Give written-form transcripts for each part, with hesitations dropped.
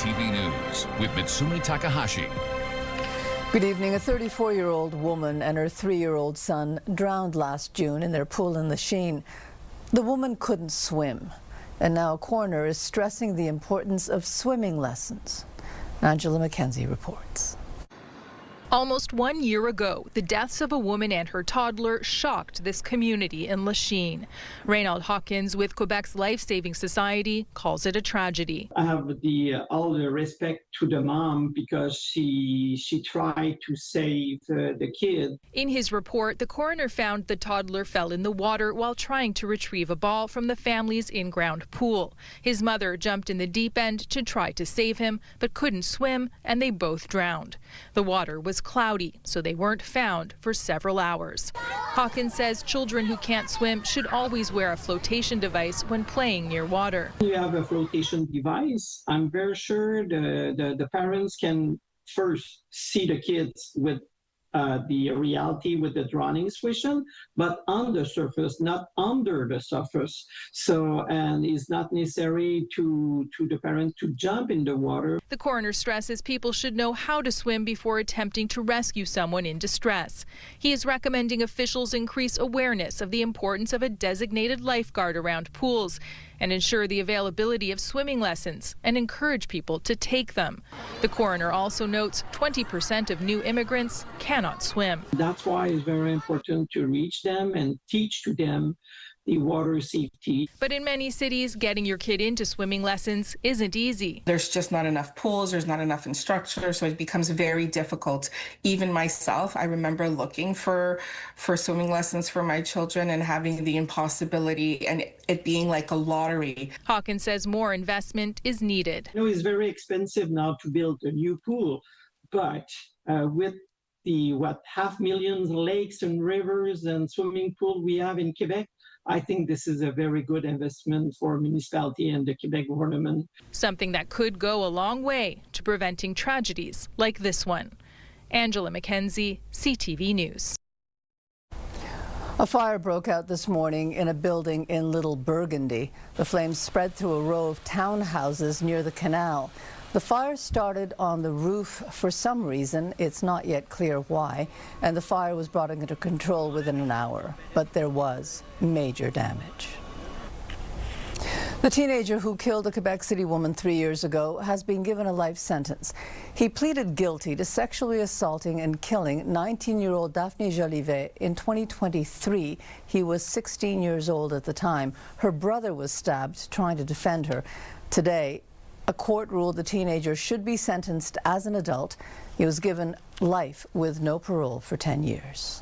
CTV News with Mitsumi Takahashi. Good evening. A 34-year-old woman and her 3-year-old son drowned last June in their pool in Leasheen. The woman couldn't swim, and now a coroner is stressing the importance of swimming lessons. Angela Mackenzie reports. Almost 1 year ago, the deaths of a woman and her toddler shocked this community in Leasheen. Reynald Hawkins with Quebec's Life Saving Society calls it a tragedy. I have all the respect to the mom because she tried to save the kid. In his report, the coroner found the toddler fell in the water while trying to retrieve a ball from the family's in-ground pool. His mother jumped in the deep end to try to save him, but couldn't swim, and they both drowned. The water was cloudy, so they weren't found for several hours. Hawkins says children who can't swim should always wear a flotation device when playing near water. You have a flotation device. I'm very sure the parents can first see the kids with the reality with the drowning situation, but on the surface, not under the surface. So, and it's not necessary to the parent to jump in the water. The coroner stresses people should know how to swim before attempting to rescue someone in distress. He is recommending officials increase awareness of the importance of a designated lifeguard around pools and ensure the availability of swimming lessons and encourage people to take them. The coroner also notes 20% of new immigrants cannot swim. That's why it's very important to reach them and teach to them the water safety. But in many cities, getting your kid into swimming lessons isn't easy. There's just not enough pools, there's not enough instructors, so it becomes very difficult. Even myself, I remember looking for swimming lessons for my children and having the impossibility and it being like a lottery. Hawkins says more investment is needed. You know, it's very expensive now to build a new pool, but with the 500,000 lakes and rivers and swimming pool we have in Quebec, I think this is a very good investment for municipality and the Quebec government. Something that could go a long way to preventing tragedies like this one. Angela Mackenzie, CTV News. A fire broke out this morning in a building in Little Burgundy. The flames spread through a row of townhouses near the canal. The fire started on the roof for some reason. It's not yet clear why, and the fire was brought under control within an hour, but there was major damage. The teenager who killed a Quebec City woman 3 years ago has been given a life sentence. He pleaded guilty to sexually assaulting and killing 19-year-old Daphne Jolivet in 2023. He was 16 years old at the time. Her brother was stabbed trying to defend her. Today, a court ruled the teenager should be sentenced as an adult. He was given life with no parole for 10 years.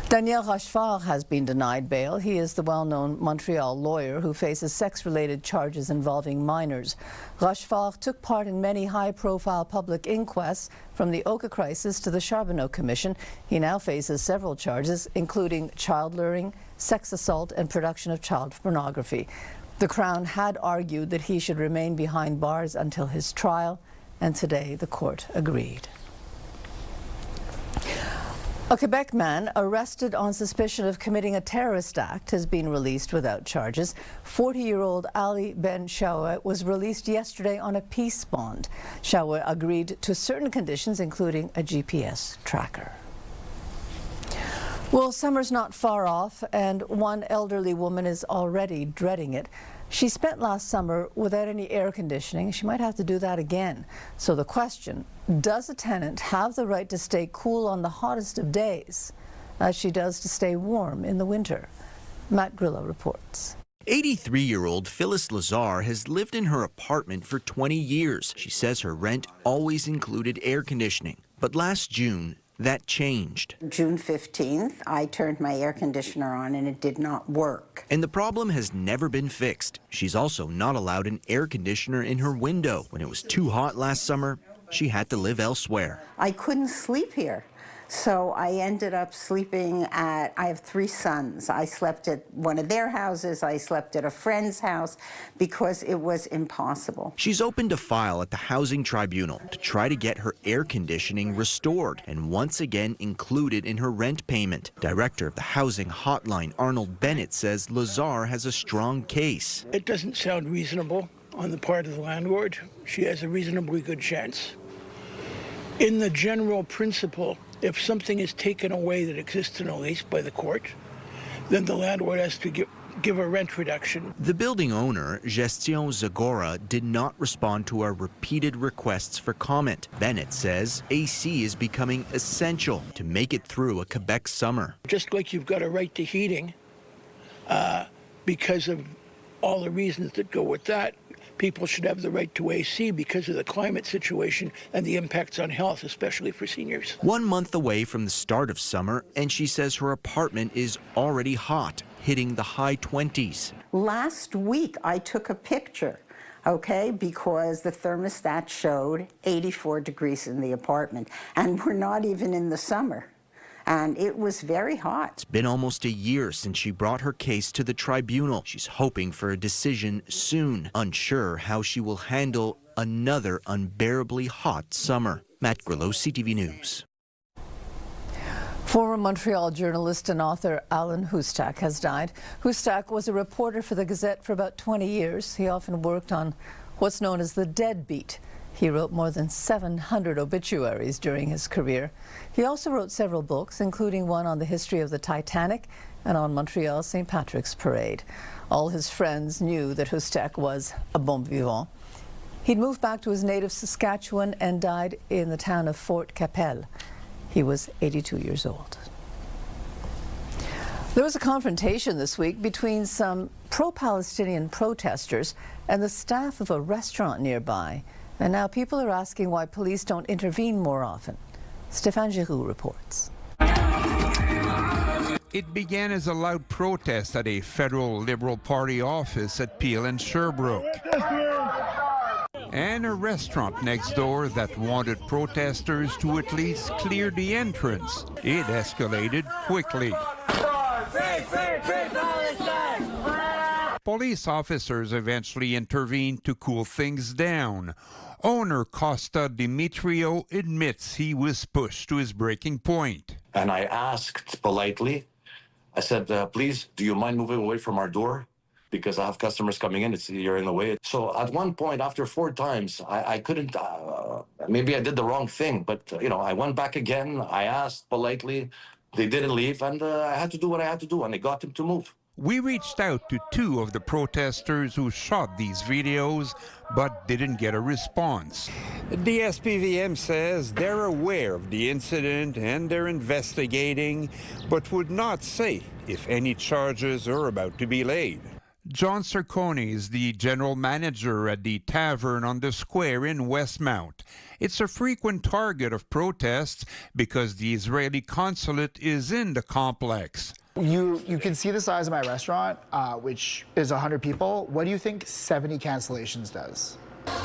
Daniel Rochefort has been denied bail. He is the well-known Montreal lawyer who faces sex-related charges involving minors. Rochefort took part in many high-profile public inquests, from the Oka crisis to the Charbonneau Commission. He now faces several charges, including child luring, sex assault, and production of child pornography. The Crown had argued that he should remain behind bars until his trial, and today the court agreed. A Quebec man arrested on suspicion of committing a terrorist act has been released without charges. 40-year-old Ali Ben Shawa was released yesterday on a peace bond. Shawa agreed to certain conditions, including a GPS tracker. Well, summer's not far off, and one elderly woman is already dreading it. She spent last summer without any air conditioning. She might have to do that again. So the question, does a tenant have the right to stay cool on the hottest of days, as she does to stay warm in the winter? Matt Grillo reports. 83-year-old Phyllis Lazar has lived in her apartment for 20 years. She says her rent always included air conditioning. But last June, that changed. June 15th, I turned my air conditioner on and it did not work. And the problem has never been fixed. She's also not allowed an air conditioner in her window. When it was too hot last summer, she had to live elsewhere. I couldn't sleep here. So I ended up sleeping at, I have 3 sons. I slept at one of their houses, I slept at a friend's house because it was impossible. She's opened a file at the Housing Tribunal to try to get her air conditioning restored and once again included in her rent payment. Director of the Housing Hotline, Arnold Bennett, says Lazar has a strong case. It doesn't sound reasonable. on the part of the landlord, she has a reasonably good chance. In the general principle, if something is taken away that exists in a lease by the court, then the landlord has to give a rent reduction. The building owner, Gestion Zagora, did not respond to our repeated requests for comment. Bennett says AC is becoming essential to make it through a Quebec summer. Just like you've got a right to heating, because of all the reasons that go with that, people should have the right to AC because of the climate situation and the impacts on health, especially for seniors. 1 month away from the start of summer, and she says her apartment is already hot, hitting the high 20s. Last week, I took a picture, okay, because the thermostat showed 84 degrees in the apartment, and we're not even in the summer. And it was very hot. It's been almost a year since she brought her case to the tribunal. She's hoping for a decision soon, unsure how she will handle another unbearably hot summer. Matt Grillo, CTV News. Former Montreal journalist and author Alan Hustak has died. Hustak was a reporter for the Gazette for about 20 years. He often worked on what's known as the deadbeat. He wrote more than 700 obituaries during his career. He also wrote several books, including one on the history of the Titanic and on Montreal's St. Patrick's Parade. All his friends knew that Hustak was a bon vivant. He'd moved back to his native Saskatchewan and died in the town of Fort Qu'Appelle. He was 82 years old. There was a confrontation this week between some pro-Palestinian protesters and the staff of a restaurant nearby. And now people are asking why police don't intervene more often. Stéphane Giroux reports. It began as a loud protest at a federal Liberal Party office at Peel and Sherbrooke, and a restaurant next door that wanted protesters to at least clear the entrance. It escalated quickly. Police officers eventually intervened to cool things down. Owner Costa Dimitrio admits he was pushed to his breaking point. And I asked politely, I said, please, do you mind moving away from our door? Because I have customers coming in, you're in the way. So at one point, after 4 times, I couldn't, maybe I did the wrong thing, but I went back again, I asked politely, they didn't leave, and I had to do what I had to do, and they got him to move. We reached out to 2 of the protesters who shot these videos, but didn't get a response. The SPVM says they're aware of the incident and they're investigating, but would not say if any charges are about to be laid. John Cercone is the general manager at the Tavern on the Square in Westmount. It's a frequent target of protests because the Israeli consulate is in the complex. You can see the size of my restaurant, which is 100 people. What do you think 70 cancellations does?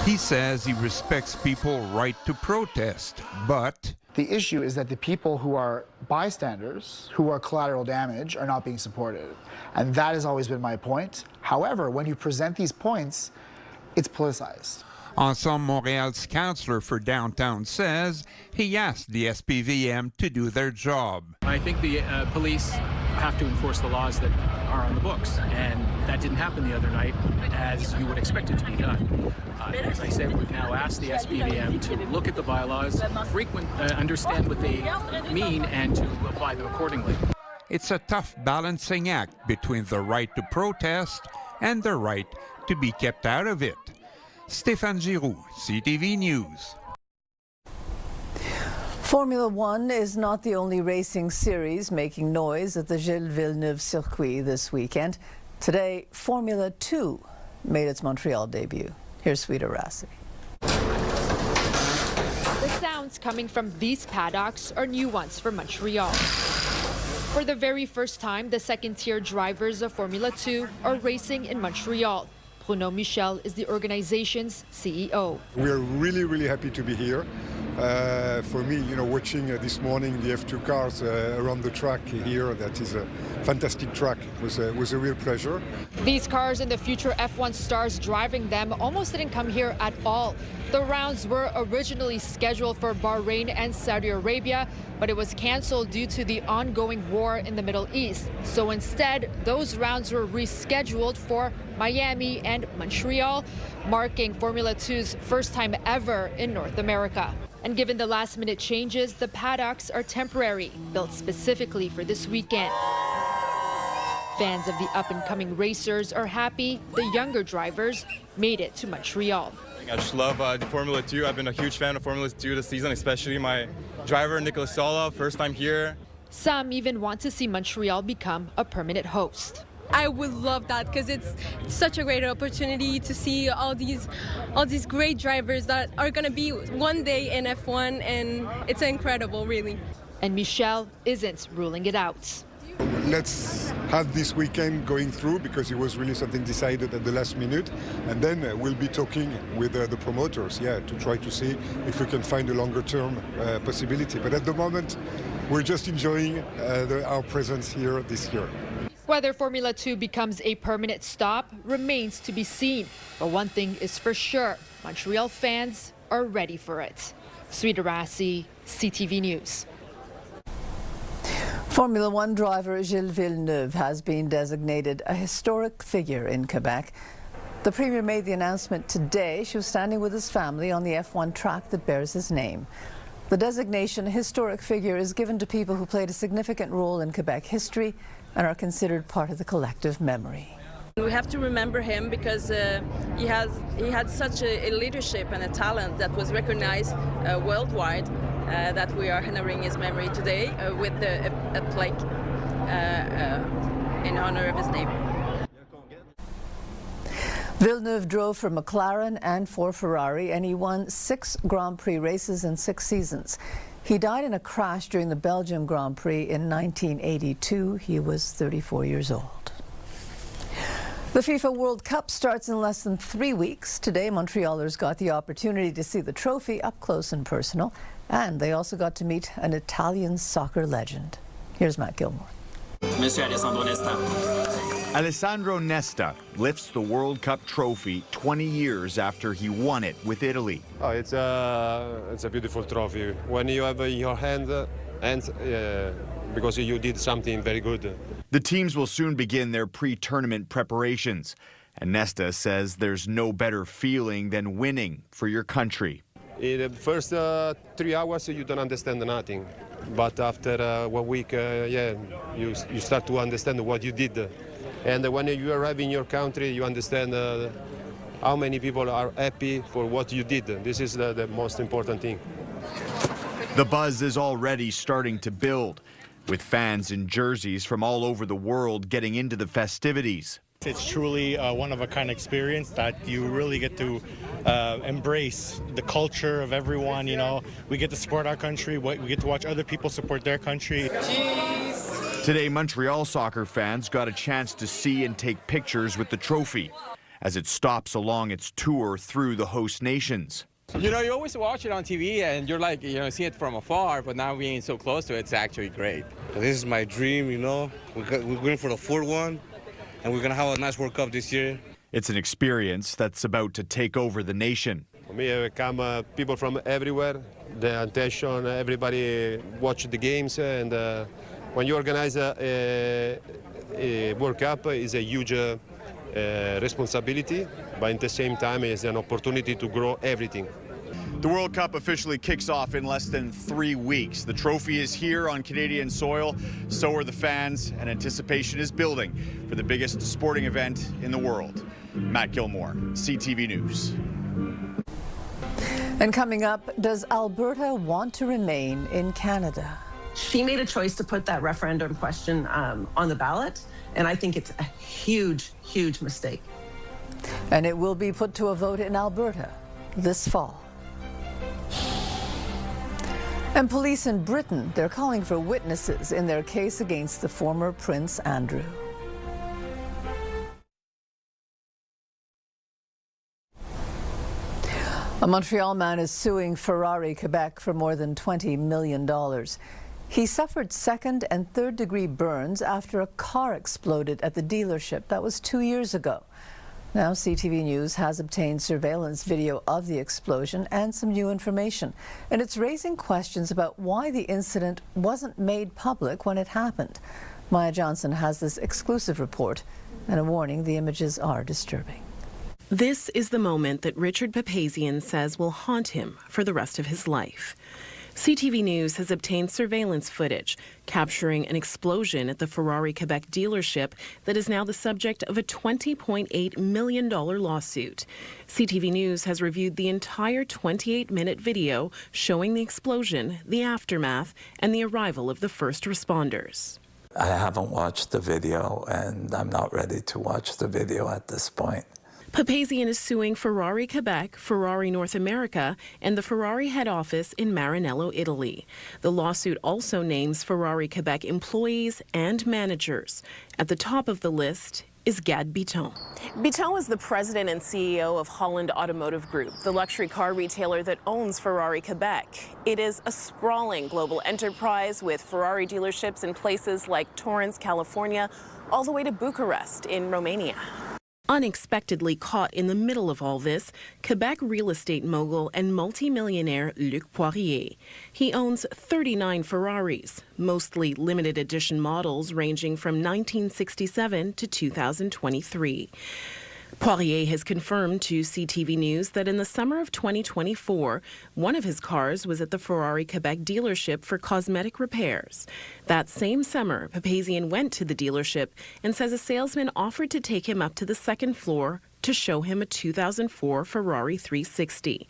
He says he respects people's right to protest, but the issue is that the people who are bystanders, who are collateral damage, are not being supported. And that has always been my point. However, when you present these points, it's politicized. Ensemble Montréal's counselor for downtown says he asked the SPVM to do their job. I think the police have to enforce the laws that are on the books, and that didn't happen the other night as you would expect it to be done. As I said, we've now asked the SPVM to look at the bylaws, understand what they mean, and to apply them accordingly. It's a tough balancing act between the right to protest and the right to be kept out of it. Stéphane Giroux, CTV News. Formula One is not the only racing series making noise at the Gilles Villeneuve circuit this weekend. Today, Formula 2 made its Montreal debut. Here's Sweeta Rassi. The sounds coming from these paddocks are new ones for Montreal. For the very first time, the second-tier drivers of Formula 2 are racing in Montreal. Bruno Michel is the organization's CEO. We are really happy to be here. For me, watching this morning the F2 cars around the track here, that is a fantastic track. Was a real pleasure. These cars and the future F1 stars driving them almost didn't come here at all. The rounds were originally scheduled for Bahrain and Saudi Arabia, but it was canceled due to the ongoing war in the Middle East. So instead, those rounds were rescheduled for Miami and Montreal, marking Formula 2's first time ever in North America. And given the last-minute changes, the paddocks are temporary, built specifically for this weekend. Fans of the up-and-coming racers are happy the younger drivers made it to Montreal. I just love the Formula 2. I've been a huge fan of Formula 2 this season, especially my driver, Nicolas Sola, first time here. Some even want to see Montreal become a permanent host. I would love that because it's such a great opportunity to see all these great drivers that are going to be one day in F1, and it's incredible, really. And Michel isn't ruling it out. Let's have this weekend going through because it was really something decided at the last minute, and then we'll be talking with the promoters, to try to see if we can find a longer-term possibility. But at the moment, we're just enjoying our presence here this year. Whether Formula 2 becomes a permanent stop remains to be seen. But one thing is for sure, Montreal fans are ready for it. Sweet Arasi, CTV News. Formula One driver Gilles Villeneuve has been designated a historic figure in Quebec. The Premier made the announcement today. She was standing with his family on the F1 track that bears his name. The designation historic figure is given to people who played a significant role in Quebec history and are considered part of the collective memory. We have to remember him because he had such a leadership and a talent that was recognized worldwide, that we are honoring his memory today with a plaque in honor of his name. Villeneuve drove for McLaren and for Ferrari, and he won 6 Grand Prix races in 6 seasons. He died in a crash during the Belgium Grand Prix in 1982. He was 34 years old. The FIFA World Cup starts in less than 3 weeks. Today, Montrealers got the opportunity to see the trophy up close and personal, and they also got to meet an Italian soccer legend. Here's Matt Gilmore. Alessandro Nesta lifts the World Cup trophy 20 years after he won it with Italy. Oh, it's a beautiful trophy. When you have in your hand, because you did something very good. The teams will soon begin their pre-tournament preparations. And Nesta says there's no better feeling than winning for your country. In the first 3 hours, you don't understand nothing. But after 1 week, you start to understand what you did. And when you arrive in your country, you understand how many people are happy for what you did. This is the most important thing. The buzz is already starting to build, with fans in jerseys from all over the world getting into the festivities. It's truly a one-of-a-kind experience that you really get to embrace the culture of everyone. We get to support our country. We get to watch other people support their country. Today, Montreal soccer fans got a chance to see and take pictures with the trophy as it stops along its tour through the host nations. You always watch it on TV and you're like, see it from afar, but now being so close to it's actually great. This is my dream, We're going for the 4th one, and we're going to have a nice World Cup this year. It's an experience that's about to take over the nation. For me, come people from everywhere, the attention, everybody watch the games, and when you organize a World Cup, it's a huge responsibility, but at the same time, it's an opportunity to grow everything. The World Cup officially kicks off in less than 3 weeks. The trophy is here on Canadian soil, so are the fans, and anticipation is building for the biggest sporting event in the world. Matt Gilmore, CTV News. And coming up, does Alberta want to remain in Canada? She made a choice to put that referendum question on the ballot, and I think it's a huge, huge mistake. And it will be put to a vote in Alberta this fall. And police in Britain, they're calling for witnesses in their case against the former Prince Andrew. A Montreal man is suing Ferrari Quebec for more than $20 million. He suffered second and third degree burns after a car exploded at the dealership. That was 2 years ago. Now CTV News has obtained surveillance video of the explosion and some new information. And it's raising questions about why the incident wasn't made public when it happened. Maya Johnson has this exclusive report and a warning: the images are disturbing. This is the moment that Richard Papazian says will haunt him for the rest of his life. CTV News has obtained surveillance footage capturing an explosion at the Ferrari Quebec dealership that is now the subject of a $20.8 million lawsuit. CTV News has reviewed the entire 28-minute video showing the explosion, the aftermath, and the arrival of the first responders. I haven't watched the video, and I'm not ready to watch the video at this point. Papazian is suing Ferrari Quebec, Ferrari North America, and the Ferrari head office in Maranello, Italy. The lawsuit also names Ferrari Quebec employees and managers. At the top of the list is Gad Bitton. Bitton is the president and CEO of Holland Automotive Group, the luxury car retailer that owns Ferrari Quebec. It is a sprawling global enterprise with Ferrari dealerships in places like Torrance, California, all the way to Bucharest in Romania. Unexpectedly caught in the middle of all this, Quebec real estate mogul and multimillionaire Luc Poirier. He owns 39 Ferraris, mostly limited edition models ranging from 1967 to 2023. Poirier has confirmed to CTV News that in the summer of 2024, one of his cars was at the Ferrari Quebec dealership for cosmetic repairs. That same summer, Papazian went to the dealership and says a salesman offered to take him up to the second floor to show him a 2004 Ferrari 360.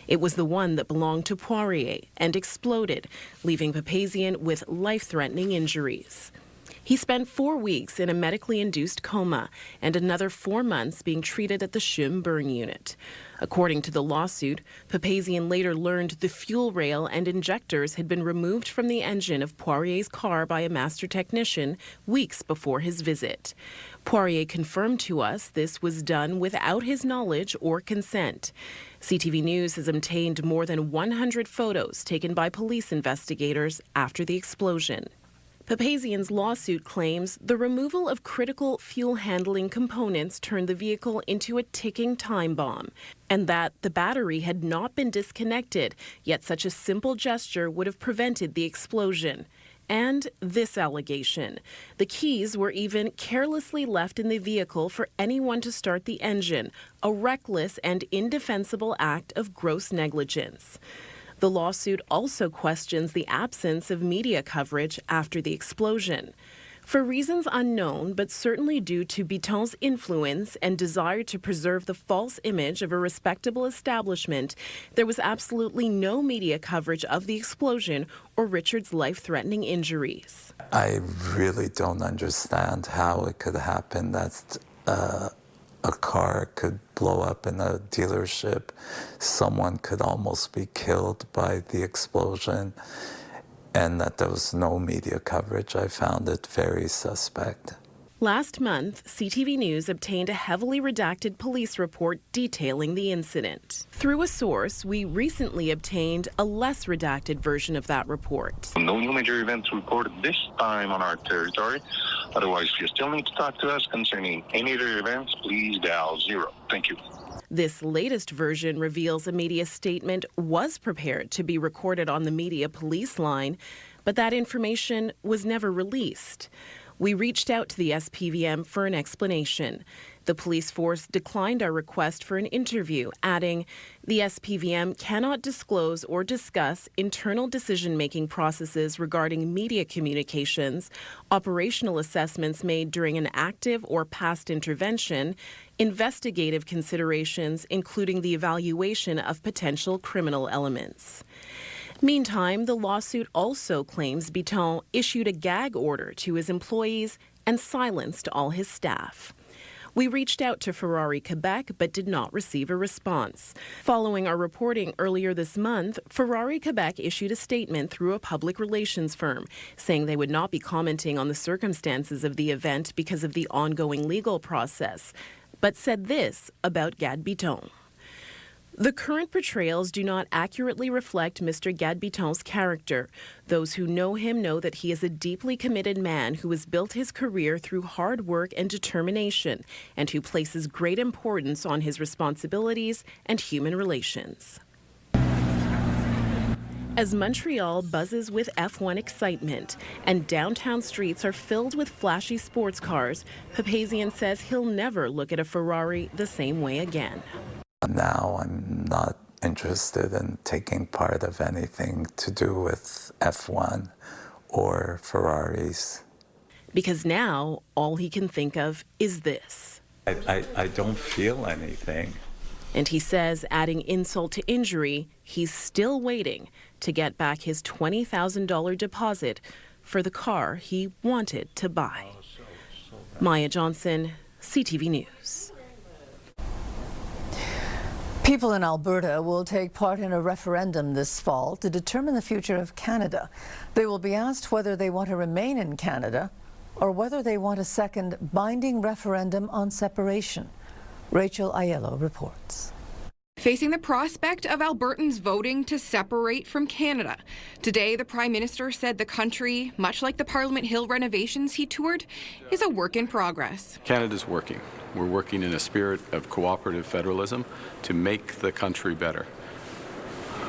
It was the one that belonged to Poirier and exploded, leaving Papazian with life-threatening injuries. He spent 4 weeks in a medically induced coma and another 4 months being treated at the CHUM burn unit. According to the lawsuit, Papazian later learned the fuel rail and injectors had been removed from the engine of Poirier's car by a master technician weeks before his visit. Poirier confirmed to us this was done without his knowledge or consent. CTV News has obtained more than 100 photos taken by police investigators after the explosion. Papazian's lawsuit claims the removal of critical fuel handling components turned the vehicle into a ticking time bomb, and that the battery had not been disconnected, yet such a simple gesture would have prevented the explosion. And this allegation: the keys were even carelessly left in the vehicle for anyone to start the engine, a reckless and indefensible act of gross negligence. The lawsuit also questions the absence of media coverage after the explosion. For reasons unknown, but certainly due to Bitton's influence and desire to preserve the false image of a respectable establishment, there was absolutely no media coverage of the explosion or Richard's life-threatening injuries. I really don't understand how it could happen that a car could blow up in a dealership. Someone could almost be killed by the explosion, and that there was no media coverage. I found it very suspect. Last month, CTV News obtained a heavily redacted police report detailing the incident. Through a source, we recently obtained a less redacted version of that report. No new major events reported this time on our territory. Otherwise, if you still need to talk to us concerning any other events, please dial 0. Thank you. This latest version reveals a media statement was prepared to be recorded on the media police line, but that information was never released. We reached out to the SPVM for an explanation. The police force declined our request for an interview, adding, "The SPVM cannot disclose or discuss internal decision-making processes regarding media communications, operational assessments made during an active or past intervention, investigative considerations, including the evaluation of potential criminal elements." Meantime, the lawsuit also claims Bitton issued a gag order to his employees and silenced all his staff. We reached out to Ferrari Quebec but did not receive a response. Following our reporting earlier this month, Ferrari Quebec issued a statement through a public relations firm saying they would not be commenting on the circumstances of the event because of the ongoing legal process, but said this about Gad Bitton. The current portrayals do not accurately reflect Mr. Gadbiton's character. Those who know him know that he is a deeply committed man who has built his career through hard work and determination, and who places great importance on his responsibilities and human relations. As Montreal buzzes with F1 excitement and downtown streets are filled with flashy sports cars, Papazian says he'll never look at a Ferrari the same way again. Now I'm not interested in taking part of anything to do with F1 or Ferraris. Because now all he can think of is this. I don't feel anything. And he says, adding insult to injury, he's still waiting to get back his $20,000 deposit for the car he wanted to buy. Maya Johnson, CTV News. People in Alberta will take part in a referendum this fall to determine the future of Canada. They will be asked whether they want to remain in Canada or whether they want a second binding referendum on separation. Rachel Aiello reports. Facing the prospect of Albertans voting to separate from Canada. Today, the Prime Minister said the country, much like the Parliament Hill renovations he toured, is a work in progress. Canada's working. We're working in a spirit of cooperative federalism to make the country better.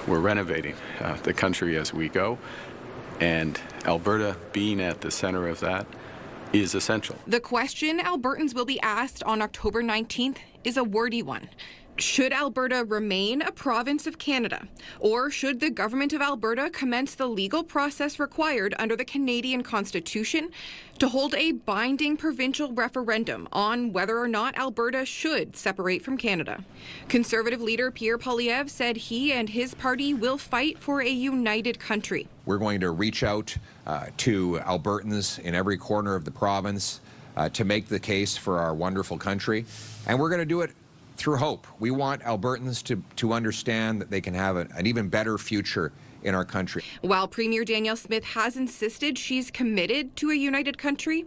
We're renovating the country as we go, and Alberta being at the center of that is essential. The question Albertans will be asked on October 19th is a wordy one. Should Alberta remain a province of Canada, or should the government of Alberta commence the legal process required under the Canadian Constitution to hold a binding provincial referendum on whether or not Alberta should separate from Canada? Conservative leader Pierre Poilievre said he and his party will fight for a united country. We're going to reach out to Albertans in every corner of the province to make the case for our wonderful country, and we're going to do it through hope. We want Albertans to understand that they can have an even better future in our country. While Premier Danielle Smith has insisted she's committed to a united country,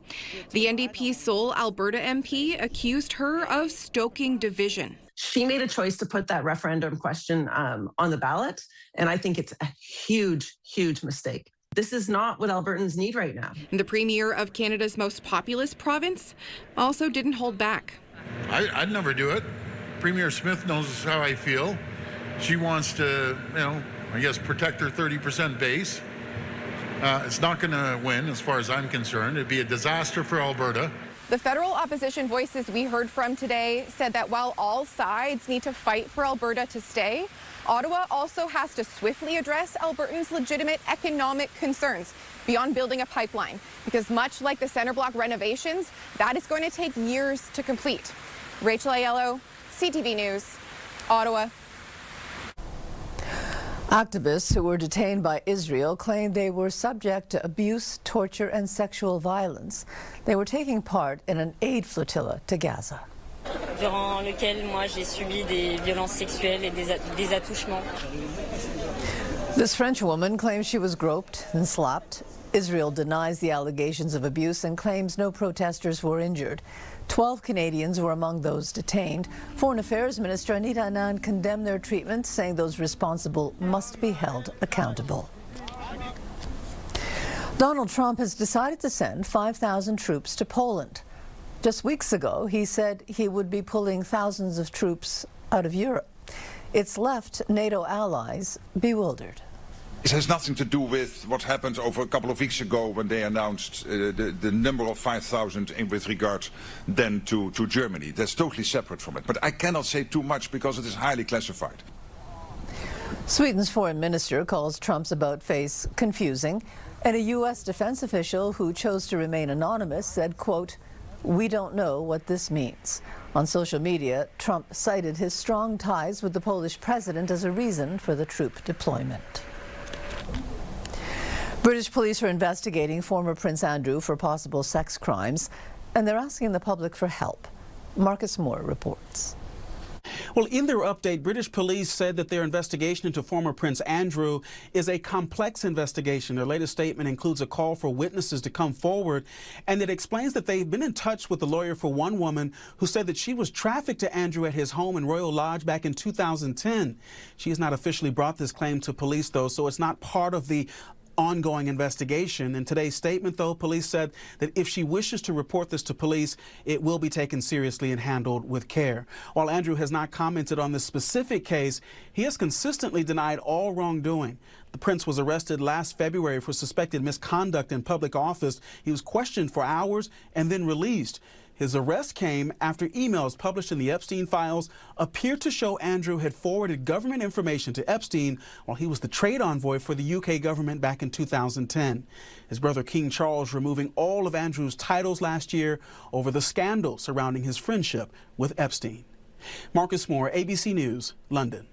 the NDP's sole Alberta MP accused her of stoking division. She made a choice to put that referendum question on the ballot, and I think it's a huge, huge mistake. This is not what Albertans need right now. The Premier of Canada's most populous province also didn't hold back. I'd never do it. Premier Smith knows how I feel. She wants to, I guess, protect her 30% base. It's not going to win, as far as I'm concerned. It'd be a disaster for Alberta. The federal opposition voices we heard from today said that while all sides need to fight for Alberta to stay, Ottawa also has to swiftly address Albertans' legitimate economic concerns beyond building a pipeline, because much like the Centre Block renovations, that is going to take years to complete. Rachel Aiello, CTV News, Ottawa. Activists who were detained by Israel claimed they were subject to abuse, torture, and sexual violence. They were taking part in an aid flotilla to Gaza. Durant lequel moi j'ai subi des violences sexuelles et des attouchements. This French woman claims she was groped and slapped. Israel denies the allegations of abuse and claims no protesters were injured. 12 Canadians were among those detained. Foreign Affairs Minister Anita Anand condemned their treatment, saying those responsible must be held accountable. Donald Trump has decided to send 5,000 troops to Poland. Just weeks ago, he said he would be pulling thousands of troops out of Europe. It's left NATO allies bewildered. It has nothing to do with what happened over a couple of weeks ago when they announced the number of 5,000 with regard then to Germany. That's totally separate from it. But I cannot say too much because it is highly classified. Sweden's foreign minister calls Trump's about-face confusing, and a U.S. defense official who chose to remain anonymous said, quote, "We don't know what this means." On social media, Trump cited his strong ties with the Polish president as a reason for the troop deployment. British police are investigating former Prince Andrew for possible sex crimes, and they're asking the public for help. Marcus Moore reports. Well, in their update, British police said that their investigation into former Prince Andrew is a complex investigation. Their latest statement includes a call for witnesses to come forward, and it explains that they've been in touch with the lawyer for one woman who said that she was trafficked to Andrew at his home in Royal Lodge back in 2010. She has not officially brought this claim to police, though, so it's not part of the ongoing investigation. In today's statement, though, police said that if she wishes to report this to police, it will be taken seriously and handled with care. While Andrew has not commented on this specific case, he has consistently denied all wrongdoing. The prince was arrested last February for suspected misconduct in public office. He was questioned for hours and then released. His arrest came after emails published in the Epstein files appeared to show Andrew had forwarded government information to Epstein while he was the trade envoy for the UK government back in 2010. His brother King Charles removing all of Andrew's titles last year over the scandal surrounding his friendship with Epstein. Marcus Moore, ABC News, London.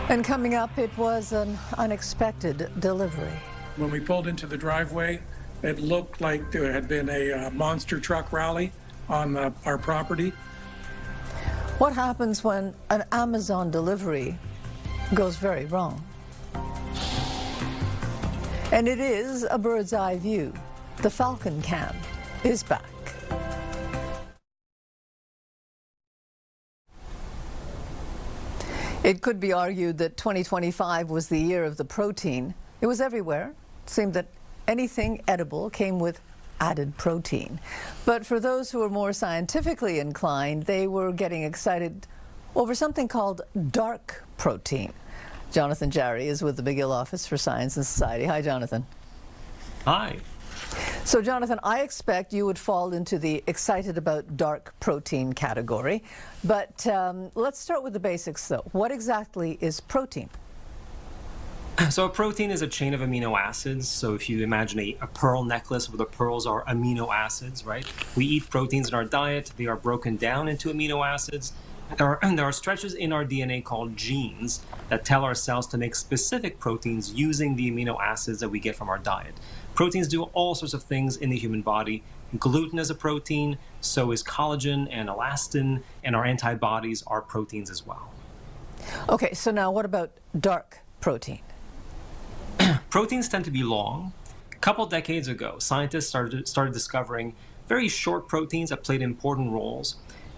And coming up, it was an unexpected delivery. When we pulled into the driveway, it looked like there had been a monster truck rally on our property. What happens when an Amazon delivery goes very wrong? And it is a bird's eye view. The Falcon cam is back. It could be argued that 2025 was the year of the protein. It was everywhere. It seemed that anything edible came with added protein. But for those who are more scientifically inclined, they were getting excited over something called dark protein. Jonathan Jarry is with the McGill Office for Science and Society. Hi, Jonathan. Hi. So, Jonathan, I expect you would fall into the excited about dark protein category. But let's start with the basics, though. What exactly is protein? So a protein is a chain of amino acids. So if you imagine a pearl necklace where the pearls are amino acids, right? We eat proteins in our diet. They are broken down into amino acids. There are stretches in our DNA called genes that tell our cells to make specific proteins using the amino acids that we get from our diet. Proteins do all sorts of things in the human body. Gluten is a protein, so is collagen and elastin, and our antibodies are proteins as well. Okay, so now what about dark protein? Proteins tend to be long. A couple decades ago, scientists started discovering very short proteins that played important roles.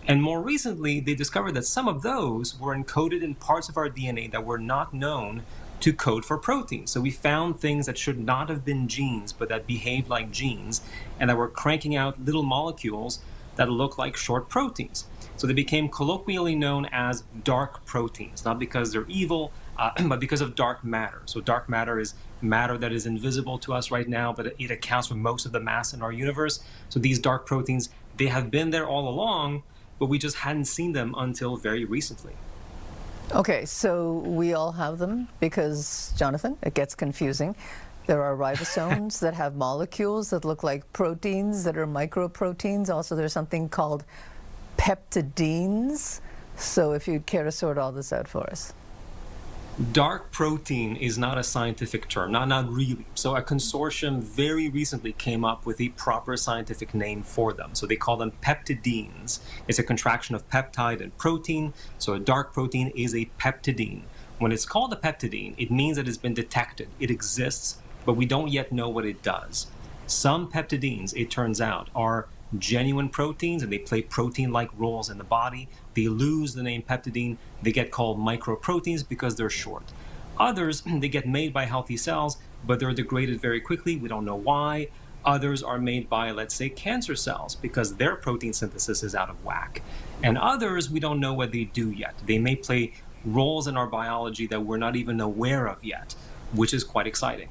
And more recently, they discovered that some of those were encoded in parts of our DNA that were not known to code for proteins. So we found things that should not have been genes, but that behaved like genes, and that were cranking out little molecules that look like short proteins. So they became colloquially known as dark proteins, not because they're evil, but because of dark matter. So dark matter is matter that is invisible to us right now, but it accounts for most of the mass in our universe. So these dark proteins, they have been there all along, but we just hadn't seen them until very recently. Okay, so we all have them because, Jonathan, it gets confusing. There are ribosomes that have molecules that look like proteins that are microproteins. Also, there's something called peptidines. So if you'd care to sort all this out for us. Dark protein is not a scientific term, not really. So a consortium very recently came up with a proper scientific name for them. So they call them peptidines. It's a contraction of peptide and protein. So a dark protein is a peptidine. When it's called a peptidine, it means that it's been detected. It exists, but we don't yet know what it does. Some peptidines, it turns out, are genuine proteins and they play protein-like roles in the body. They lose the name peptidine. They get called microproteins because they're short. Others, they get made by healthy cells, but they're degraded very quickly. We don't know why. Others are made by, let's say, cancer cells because their protein synthesis is out of whack. And others, we don't know what they do yet. They may play roles in our biology that we're not even aware of yet, which is quite exciting.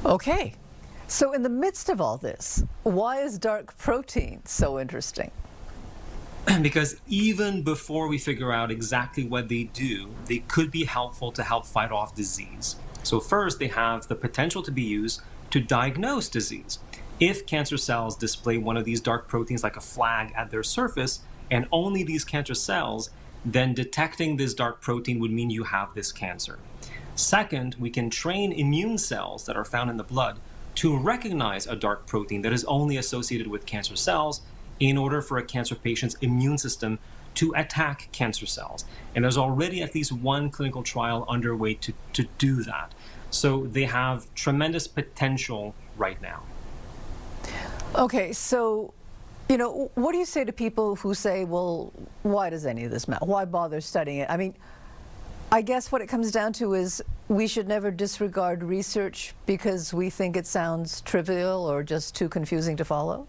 Okay. So in the midst of all this, why is dark protein so interesting? Because even before we figure out exactly what they do, they could be helpful to help fight off disease. So first, they have the potential to be used to diagnose disease. If cancer cells display one of these dark proteins like a flag at their surface, and only these cancer cells, then detecting this dark protein would mean you have this cancer. Second, we can train immune cells that are found in the blood to recognize a dark protein that is only associated with cancer cells in order for a cancer patient's immune system to attack cancer cells. And there's already at least one clinical trial underway to do that. So they have tremendous potential right now. Okay, so, you know, what do you say to people who say, well, why does any of this matter? Why bother studying it? I mean, I guess what it comes down to is we should never disregard research because we think it sounds trivial or just too confusing to follow?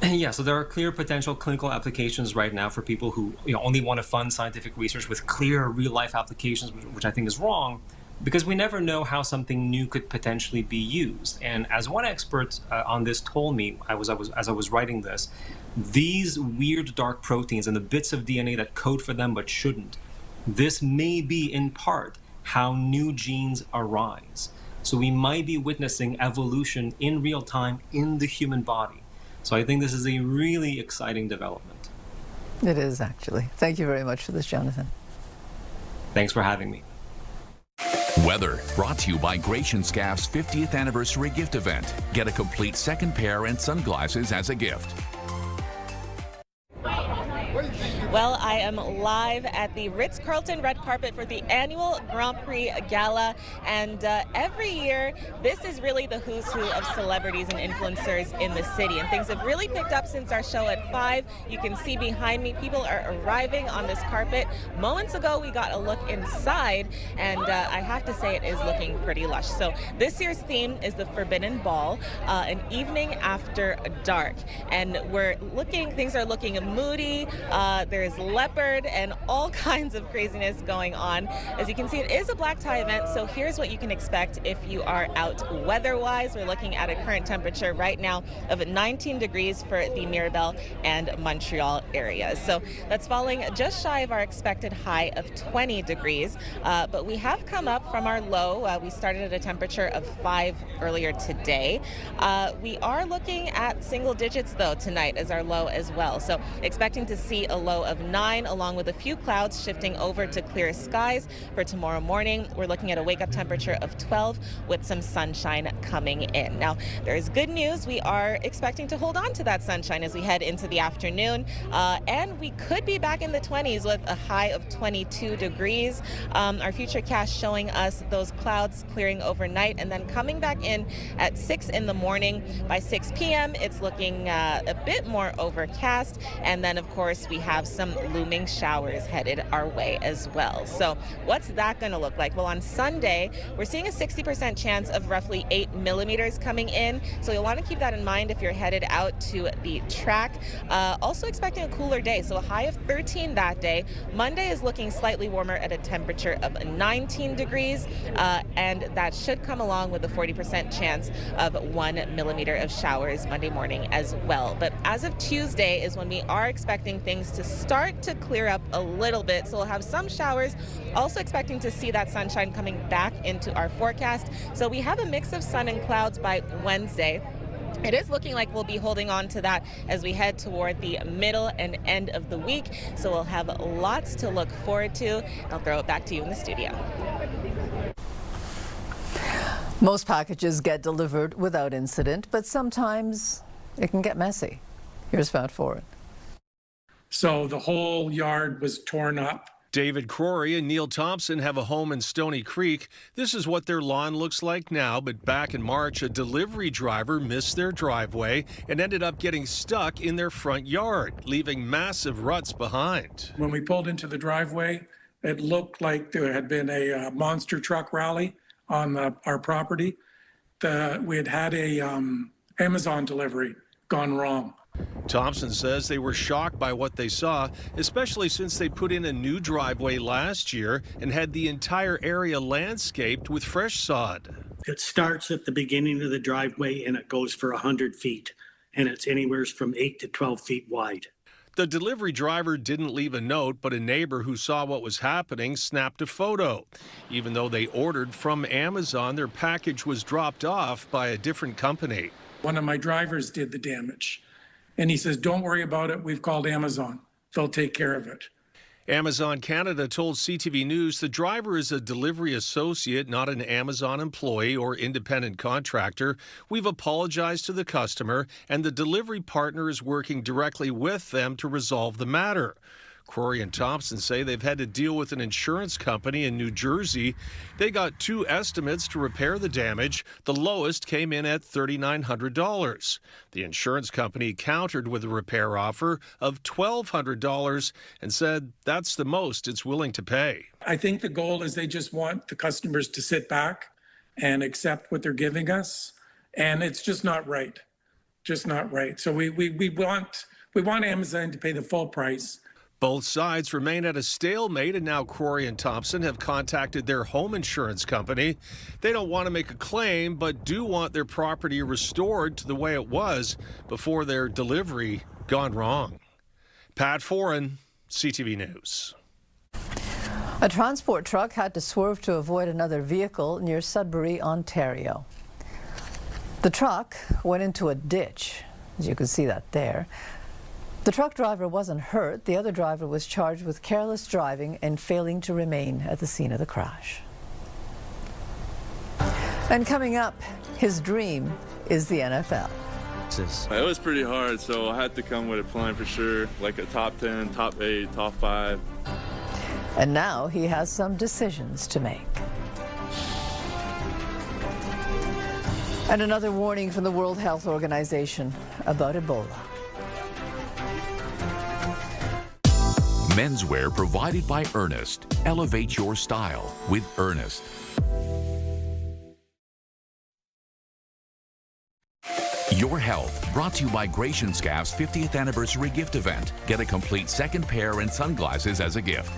Yeah, so there are clear potential clinical applications right now for people who only want to fund scientific research with clear real-life applications, which I think is wrong, because we never know how something new could potentially be used. And as one expert on this told me as I was writing this, these weird dark proteins and the bits of DNA that code for them but shouldn't, this may be in part how new genes arise. So we might be witnessing evolution in real time in the human body. So I think this is a really exciting development. It is, actually. Thank you very much for this, Jonathan. Thanks for having me. Weather brought to you by Gratian Scaff's 50th anniversary gift event. Get a complete second pair and sunglasses as a gift. Well, I am live at the Ritz-Carlton red carpet for the annual Grand Prix Gala, and every year this is really the who's who of celebrities and influencers in the city, and things have really picked up since our show at 5. You can see behind me people are arriving on this carpet. Moments ago we got a look inside, and I have to say it is looking pretty lush. So this year's theme is the Forbidden Ball, an evening after dark, and things are looking moody. There's leopard and all kinds of craziness going on. As you can see, it is a black tie event, so here's what you can expect if you are out weather-wise. We're looking at a current temperature right now of 19 degrees for the Mirabel and Montreal areas. So that's falling just shy of our expected high of 20 degrees, but we have come up from our low. We started at a temperature of 5 earlier today. We are looking at single digits, though, tonight as our low as well. So expecting to see a low of 9, along with a few clouds shifting over to clear skies for tomorrow morning. We're looking at a wake-up temperature of 12 with some sunshine coming in. Now, there is good news. We are expecting to hold on to that sunshine as we head into the afternoon, and we could be back in the 20s with a high of 22 degrees. Our future cast showing us those clouds clearing overnight and then coming back in at 6 in the morning. By 6 p.m., it's looking a bit more overcast, and then, of course, we have some looming showers headed our way as well. So what's that going to look like? Well, on Sunday, we're seeing a 60% chance of roughly 8 millimeters coming in. So you'll want to keep that in mind if you're headed out to the track. Also expecting a cooler day, so a high of 13 that day. Monday is looking slightly warmer at a temperature of 19 degrees, and that should come along with a 40% chance of 1 millimeter of showers Monday morning as well. But as of Tuesday is when we are expecting things to start to clear up a little bit, so we'll have some showers. Also expecting to see that sunshine coming back into our forecast. So we have a mix of sun and clouds by Wednesday. It is looking like we'll be holding on to that as we head toward the middle and end of the week. So we'll have lots to look forward to. I'll throw it back to you in the studio. Most packages get delivered without incident, but sometimes it can get messy. Here's Pat Ford. So the whole yard was torn up. David Crory and Neil Thompson have a home in Stony Creek. This is what their lawn looks like now, but back in March, a delivery driver missed their driveway and ended up getting stuck in their front yard, leaving massive ruts behind. When we pulled into the driveway, it looked like there had been a monster truck rally on our property. We had a Amazon delivery gone wrong. Thompson says they were shocked by what they saw, especially since they put in a new driveway last year and had the entire area landscaped with fresh sod. It starts at the beginning of the driveway and it goes for 100 feet, and it's anywhere from 8 to 12 feet wide. The delivery driver didn't leave a note, but a neighbor who saw what was happening snapped a photo. Even though they ordered from Amazon, their package was dropped off by a different company. One of my drivers did the damage. And he says, don't worry about it. We've called Amazon. They'll take care of it. Amazon Canada told CTV News the driver is a delivery associate, not an Amazon employee or independent contractor. We've apologized to the customer, and the delivery partner is working directly with them to resolve the matter. Crory and Thompson say they've had to deal with an insurance company in New Jersey. They got 2 estimates to repair the damage. The lowest came in at $3,900. The insurance company countered with a repair offer of $1,200 and said that's the most it's willing to pay. I think the goal is they just want the customers to sit back and accept what they're giving us. And it's just not right. Just not right. So we want Amazon to pay the full price. Both sides remain at a stalemate, and now Crory and Thompson have contacted their home insurance company. They don't want to make a claim, but do want their property restored to the way it was before their delivery gone wrong. Pat Foran, CTV News. A transport truck had to swerve to avoid another vehicle near Sudbury, Ontario. The truck went into a ditch, as you can see that there. The truck driver wasn't hurt. The other driver was charged with careless driving and failing to remain at the scene of the crash. And coming up, his dream is the NFL. It was pretty hard, so I had to come with a plan for sure, like a top 10, top 8, top 5. And now he has some decisions to make. And another warning from the World Health Organization about Ebola. Menswear provided by Ernest. Elevate your style with Ernest. Your Health, brought to you by Gratianscap's 50th anniversary gift event. Get a complete second pair and sunglasses as a gift.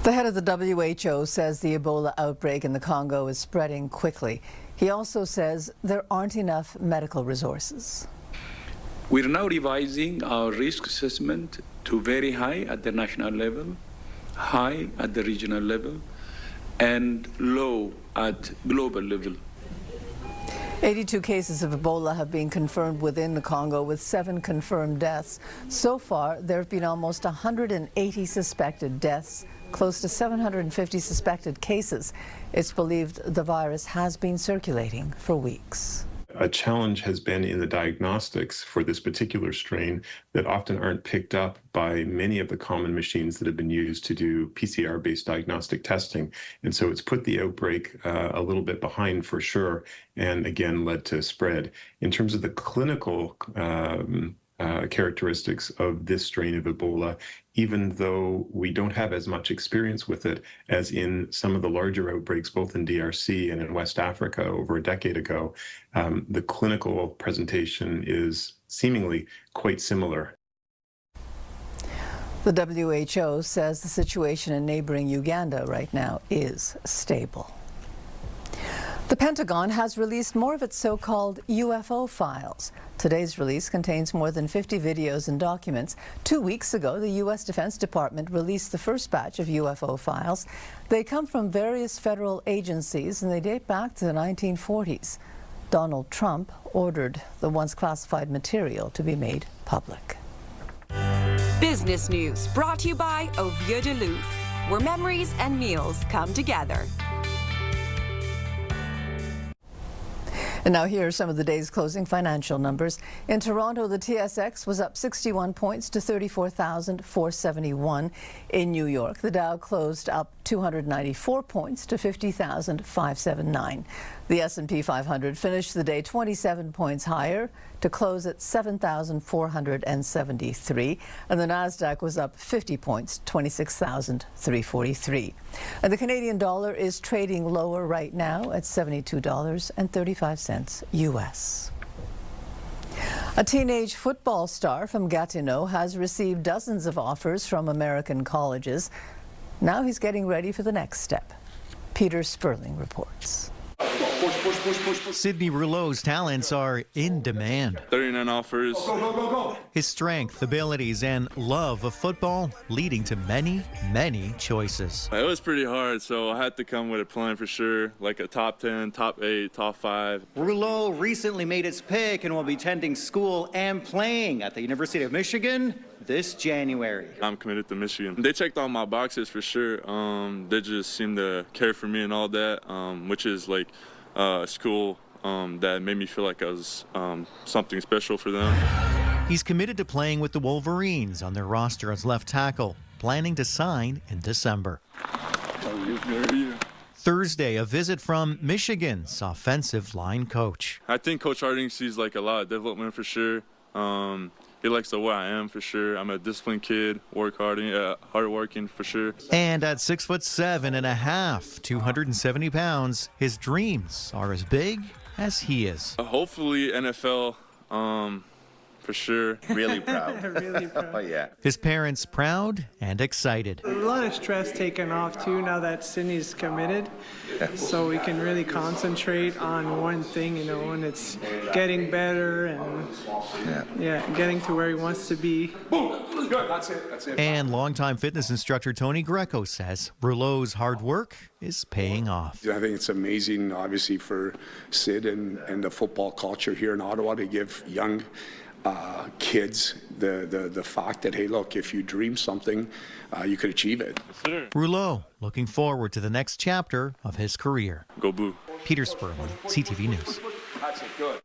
The head of the WHO says the Ebola outbreak in the Congo is spreading quickly. He also says there aren't enough medical resources. We are now revising our risk assessment to very high at the national level, high at the regional level, and low at global level. 82 cases of Ebola have been confirmed within the Congo, with 7 confirmed deaths. So far, there have been almost 180 suspected deaths, close to 750 suspected cases. It's believed the virus has been circulating for weeks. A challenge has been in the diagnostics for this particular strain that often aren't picked up by many of the common machines that have been used to do PCR-based diagnostic testing. And so it's put the outbreak a little bit behind for sure, and again led to spread. In terms of the clinical characteristics of this strain of Ebola, even though we don't have as much experience with it as in some of the larger outbreaks, both in DRC and in West Africa over a decade ago, the clinical presentation is seemingly quite similar. The WHO says the situation in neighboring Uganda right now is stable. The Pentagon has released more of its so-called UFO files. Today's release contains more than 50 videos and documents. 2 weeks ago, the U.S. Defense Department released the first batch of UFO files. They come from various federal agencies and they date back to the 1940s. Donald Trump ordered the once classified material to be made public. Business News, brought to you by Au Vieux de Loup, where memories and meals come together. And now here are some of the day's closing financial numbers. In Toronto, the TSX was up 61 points to 34,471. In New York, the Dow closed up 294 points to 50,579. The S&P 500 finished the day 27 points higher to close at 7,473. And the Nasdaq was up 50 points, 26,343. And the Canadian dollar is trading lower right now at $72.35 US. A teenage football star from Gatineau has received dozens of offers from American colleges. Now he's getting ready for the next step. Peter Sperling reports. Push. Sidney Rouleau's talents are in demand. 39 offers. His strength, abilities, and love of football leading to many, many choices. It was pretty hard, so I had to come with a plan for sure, like a top 10, top 8, top 5. Rouleau recently made his pick and will be attending school and playing at the University of Michigan this January. I'm committed to Michigan. They checked all my boxes for sure. They just seemed to care for me and all that, which is like a school that made me feel like I was something special for them. He's committed to playing with the Wolverines on their roster as left tackle, planning to sign in December. Thursday, a visit from Michigan's offensive line coach. I think Coach Harding sees like a lot of development for sure. He likes the way I am for sure. I'm a disciplined kid, hardworking for sure. And at 6'7.5", 270 pounds, his dreams are as big as he is. Hopefully NFL, for sure. Really proud. Really proud. Oh, yeah. His parents proud and excited. A lot of stress taken off too now that Sydney's committed, so we can really concentrate on one thing, and it's getting better and getting to where he wants to be. That's it. And longtime fitness instructor Tony Greco says Rouleau's hard work is paying off. I think it's amazing, obviously, for Sid and the football culture here in Ottawa to give young kids the fact that, hey, look, if you dream something, you could achieve it. Rouleau looking forward to the next chapter of his career. Go Boo. Peter Sperling, CTV News. That's it. Good.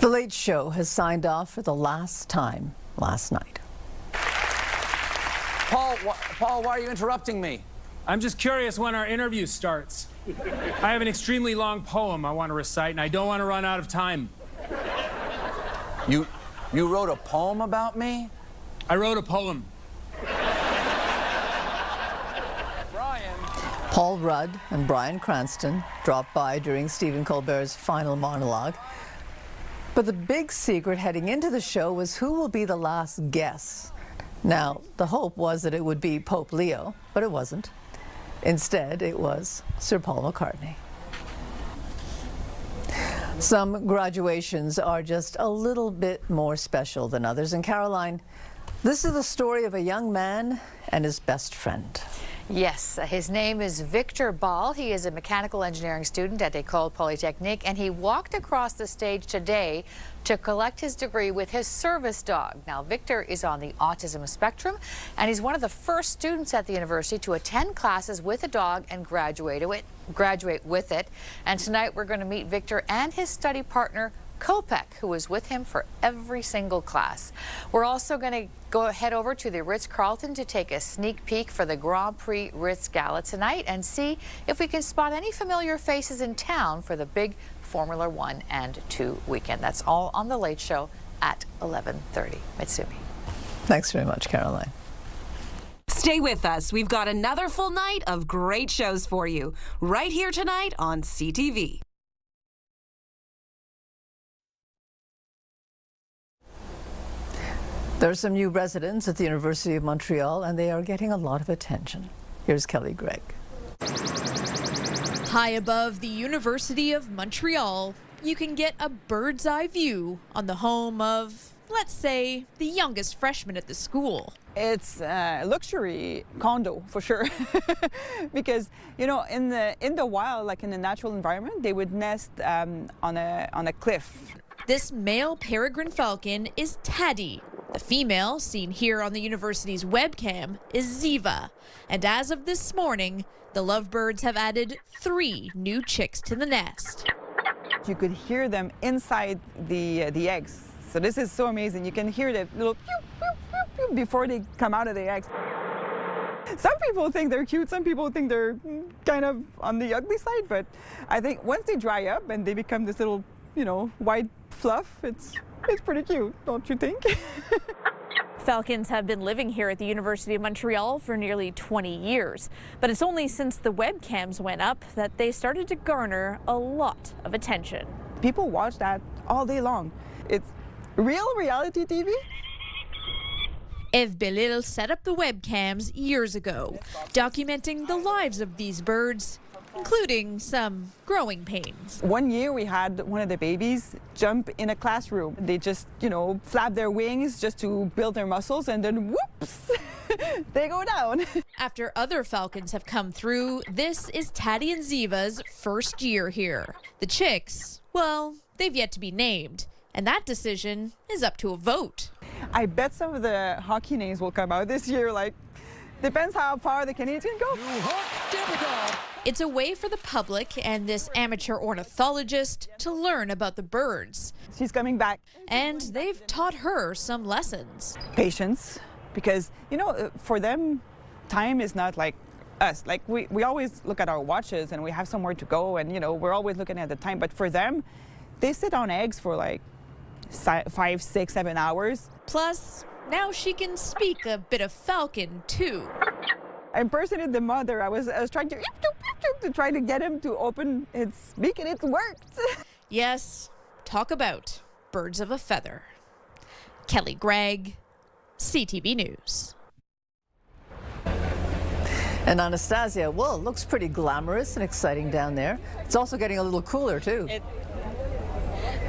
The Late Show has signed off for the last time last night. Paul, why are you interrupting me? I'm just curious when our interview starts. I have an extremely long poem I want to recite, and I don't want to run out of time. You wrote a poem about me? I wrote a poem. Paul Rudd and Bryan Cranston dropped by during Stephen Colbert's final monologue. But the big secret heading into the show was who will be the last guest. Now, the hope was that it would be Pope Leo, but it wasn't. Instead, it was Sir Paul McCartney. Some graduations are just a little bit more special than others. And Caroline, this is the story of a young man and his best friend. Yes, his name is Victor Ball. He is a mechanical engineering student at École Polytechnique, and he walked across the stage today to collect his degree with his service dog. Now, Victor is on the autism spectrum, and he's one of the first students at the university to attend classes with a dog and graduate with it. And tonight we're going to meet Victor and his study partner, Kopek, who was with him for every single class. We're also going to head over to the Ritz-Carlton to take a sneak peek for the Grand Prix Ritz Gala tonight and see if we can spot any familiar faces in town for the big Formula 1 and 2 weekend. That's all on The Late Show at 11:30. Mitsumi. Thanks very much, Caroline. Stay with us. We've got another full night of great shows for you right here tonight on CTV. There are some new residents at the University of Montreal, and they are getting a lot of attention. Here's Kelly Gregg. High above the University of Montreal, you can get a bird's eye view on the home of, let's say, the youngest freshman at the school. It's a luxury condo for sure, because in the wild, like in the natural environment, they would nest on a cliff. This male peregrine falcon is Taddy. The female, seen here on the university's webcam, is Ziva. And as of this morning, the lovebirds have added 3 new chicks to the nest. You could hear them inside the eggs. So this is so amazing. You can hear the little pew, pew, pew, pew before they come out of the eggs. Some people think they're cute, some people think they're kind of on the ugly side, but I think once they dry up and they become this little, white fluff, it's pretty cute, don't you think? Falcons have been living here at the University of Montreal for nearly 20 years, but it's only since the webcams went up that they started to garner a lot of attention. People watch that all day long. It's real reality TV. Eve Belil set up the webcams years ago, documenting the lives of these birds including some growing pains. One year we had one of the babies jump in a classroom. They just, flap their wings just to build their muscles, and then whoops, they go down. After other falcons have come through, this is Taddy and Ziva's first year here. The chicks, well, they've yet to be named, and that decision is up to a vote. I bet some of the hockey names will come out this year, depends how far the Canadians can go. It's a way for the public and this amateur ornithologist to learn about the birds. She's coming back. And they've taught her some lessons. Patience, because, for them, time is not like us. We always look at our watches and we have somewhere to go and, we're always looking at the time. But for them, they sit on eggs for 5, 6, 7 hours. Plus, now she can speak a bit of falcon, too. I impersonated the mother. I was trying to try to get him to open his beak, and it worked. Yes, talk about birds of a feather. Kelly Gregg, CTV News. And Anastasia, well, it looks pretty glamorous and exciting down there. It's also getting a little cooler, too.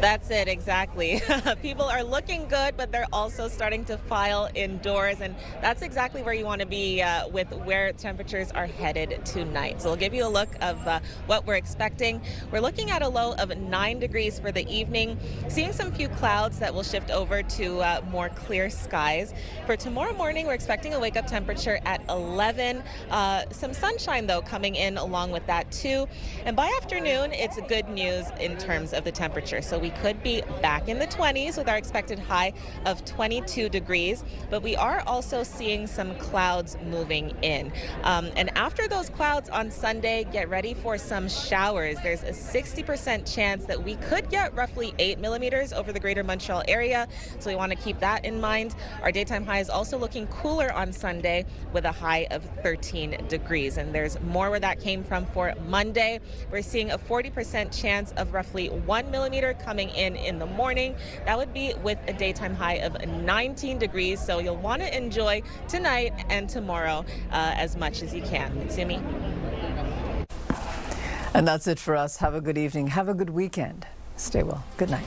That's it, exactly. People are looking good, but they're also starting to file indoors, and that's exactly where you want to be with where temperatures are headed tonight. So we'll give you a look of what we're expecting. We're looking at a low of 9 degrees for the evening, seeing some few clouds that will shift over to more clear skies. For tomorrow morning, we're expecting a wake-up temperature at 11. Some sunshine, though, coming in along with that, too. And by afternoon, it's good news in terms of the temperature. So we could be back in the 20s with our expected high of 22 degrees, but we are also seeing some clouds moving in. And after those clouds on Sunday, get ready for some showers. There's a 60% chance that we could get roughly 8 millimeters over the greater Montreal area, so we want to keep that in mind. Our daytime high is also looking cooler on Sunday with a high of 13 degrees, and there's more where that came from for Monday. We're seeing a 40% chance of roughly 1 millimeter coming in the morning. That would be with a daytime high of 19 degrees, so you'll want to enjoy tonight and tomorrow as much as you can. Mitsumi. And that's it for us. Have a good evening. Have a good weekend. Stay well. Good night.